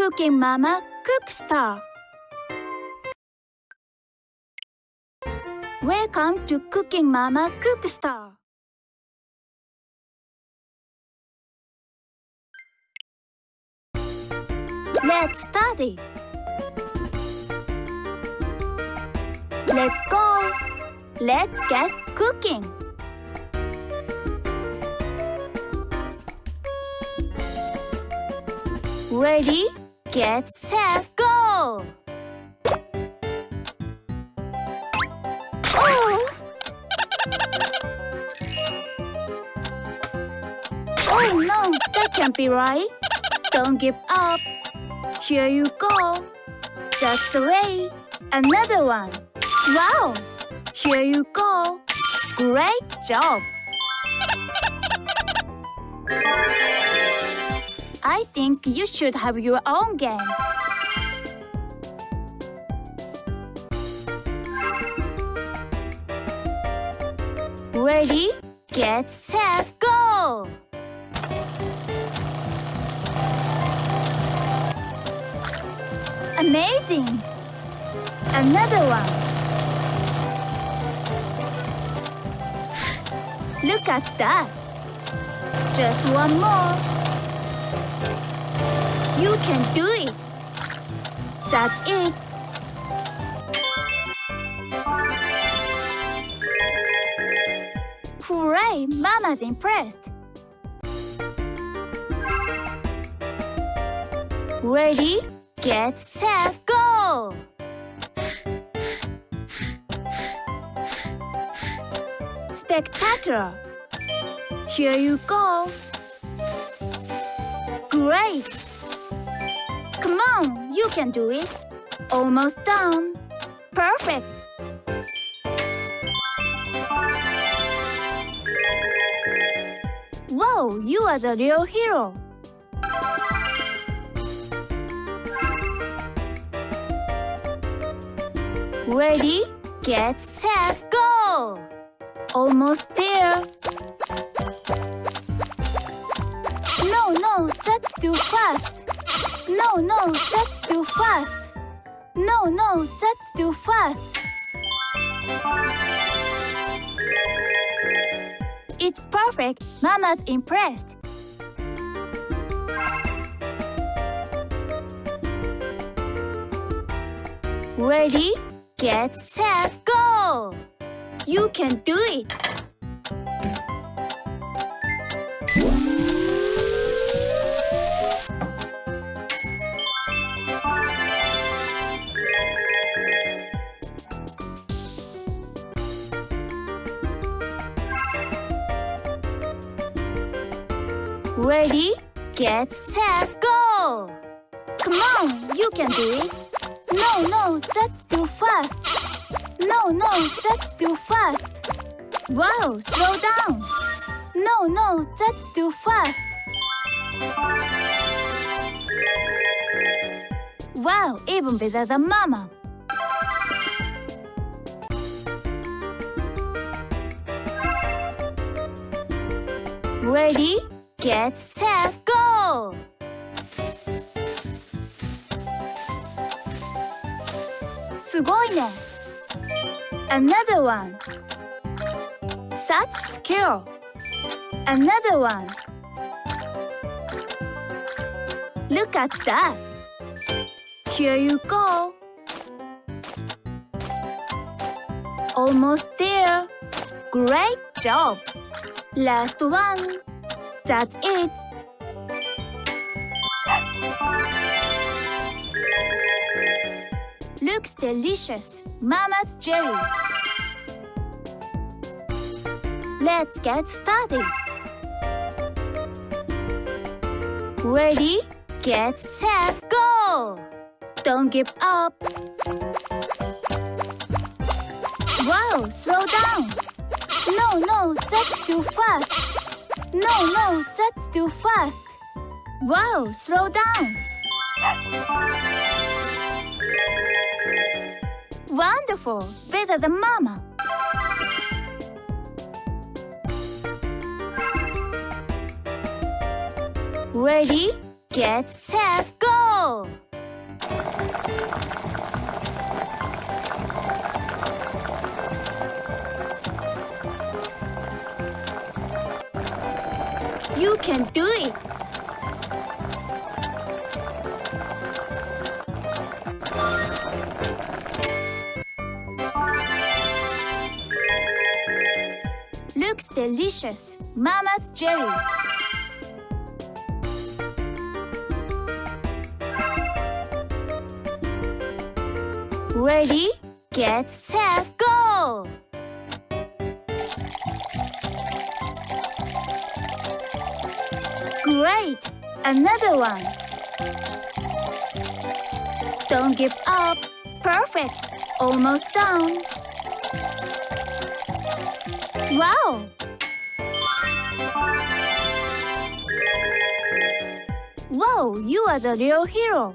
Cooking Mama Cookstar. Welcome to Cooking Mama Cookstar. Let's study. Let's go. Let's get cooking. Ready, get set, go! Oh! Oh no, that can't be right. Don't give up. Here you go. That's the way. Another one. Wow! Here you go. Great job. I think you should have your own game. Ready, get set, go! Amazing! Another one. Look at that. Just one more. You can do it. That's it. Hooray! Mama's impressed. Ready, get set, go! Spectacular! Here you go. Great! Come on, you can do it. Almost done. Perfect! Whoa, you are the real hero. Ready, get set, go! Almost there. No, that's too fast. No, that's too fast. No, that's too fast. It's perfect. Mama's impressed. Ready, get set, go! You can do it. Ready, get set, go! Come on, you can do it. No, that's too fast. No, that's too fast. Wow, slow down. No, that's too fast. Wow, even better than Mama. Ready, get set, go! Sugoi. Another one. Such skill. Another one. Look at that. Here you go. Almost there. Great job. Last one. That's it. Looks delicious. Mama's jelly. Let's get started. Ready, get set, go! Don't give up. Wow, slow down. No, that's too fast. No, that's too fast. Wow, slow down. Wonderful, better than Mama. Ready, get set, go! go! You can do it! Looks delicious! Mama's jelly! Ready, get, set, go! Great! Another one! Don't give up! Perfect! Almost done! Wow! Whoa, you are the real hero!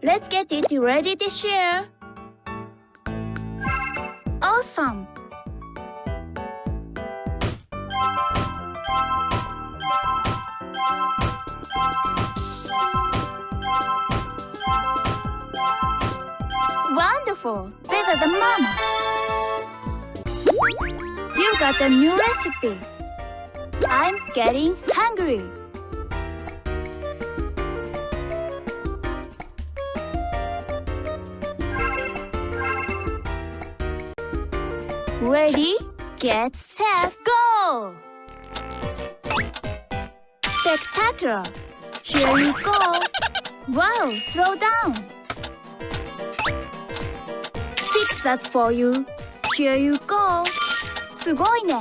Let's get it ready to share! Awesome! Wonderful! Better than Mama! You got a new recipe! I'm getting hungry! Ready, get, set, go! Spectacular! Here you go! Wow, slow down! Fix that for you! Here you go! すごいね!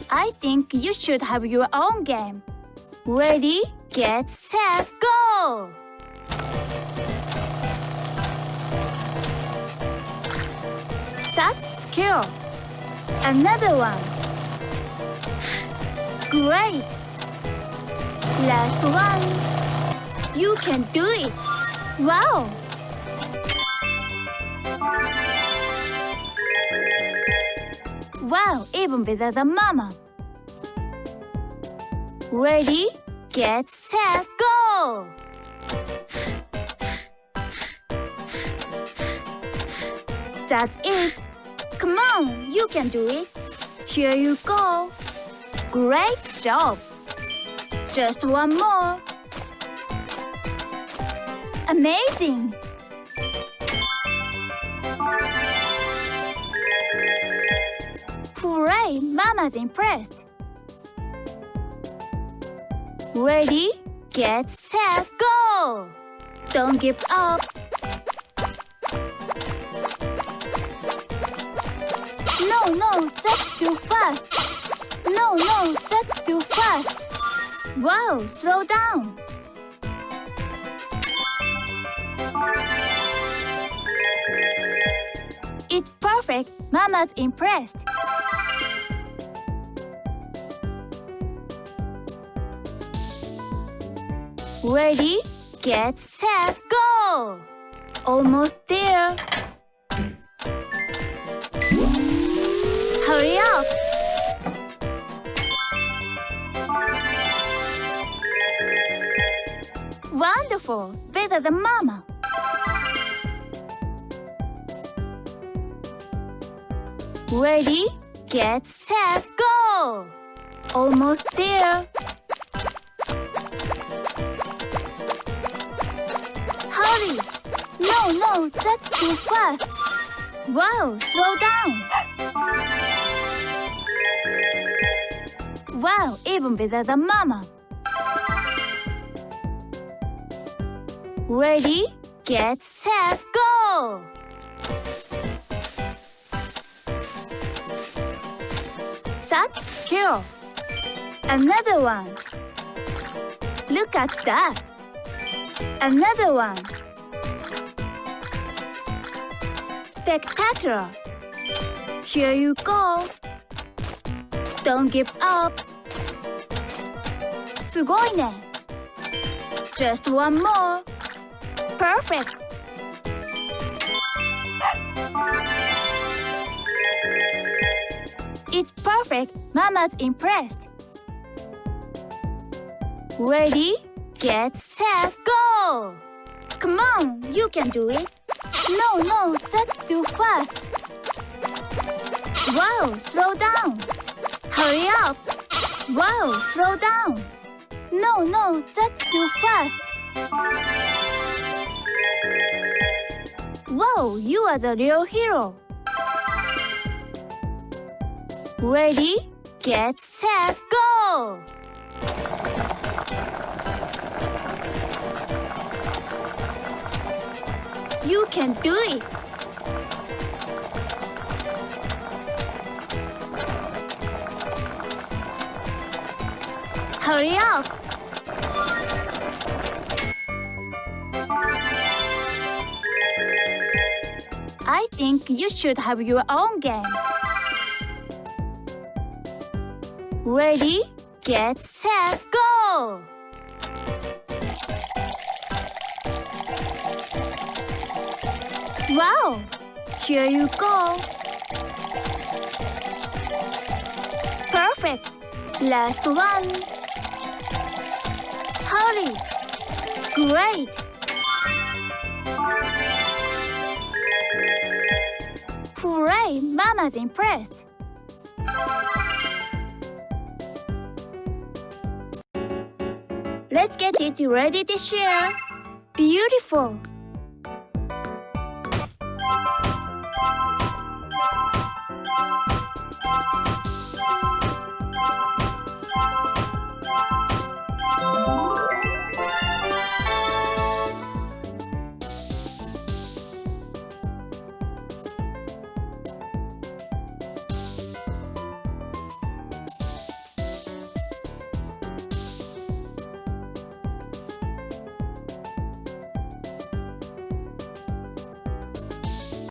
I think you should have your own game. Ready, get, set, go! That's skill. Another one. Great. Last one. You can do it. Wow. Wow, even better than Mama. Ready, get, set, go. That's it. Come on, you can do it. Here you go. Great job. Just one more. Amazing. Hooray, Mama's impressed. Ready, get, set, go. Don't give up. No, that's too fast. No, that's too fast. Wow, slow down. It's perfect. Mama's impressed. Ready, get, set, go. Almost there. Hurry up! Wonderful! Better than Mama! Ready, get, set, go! Almost there! Hurry! No, that's too fast! Wow, slow down! Wow, even better than Mama! Ready, get, set, go! Such skill! Another one! Look at that! Another one! Spectacular! Here you go! Don't give up! すごいね! Just one more! Perfect! It's perfect. Mama's impressed. Ready, get, set, go! Come on, you can do it. No, that's too fast. Wow, slow down. Hurry up. Wow, slow down. No, that's too fast. Wow, you are the real hero. Ready, get, set, go! You can do it. Hurry up. I think you should have your own game. Ready, get, set, go! Wow! Here you go. Perfect. Last one. Hurry. Great. Hooray! Mama's impressed. Let's get it ready to share. Beautiful.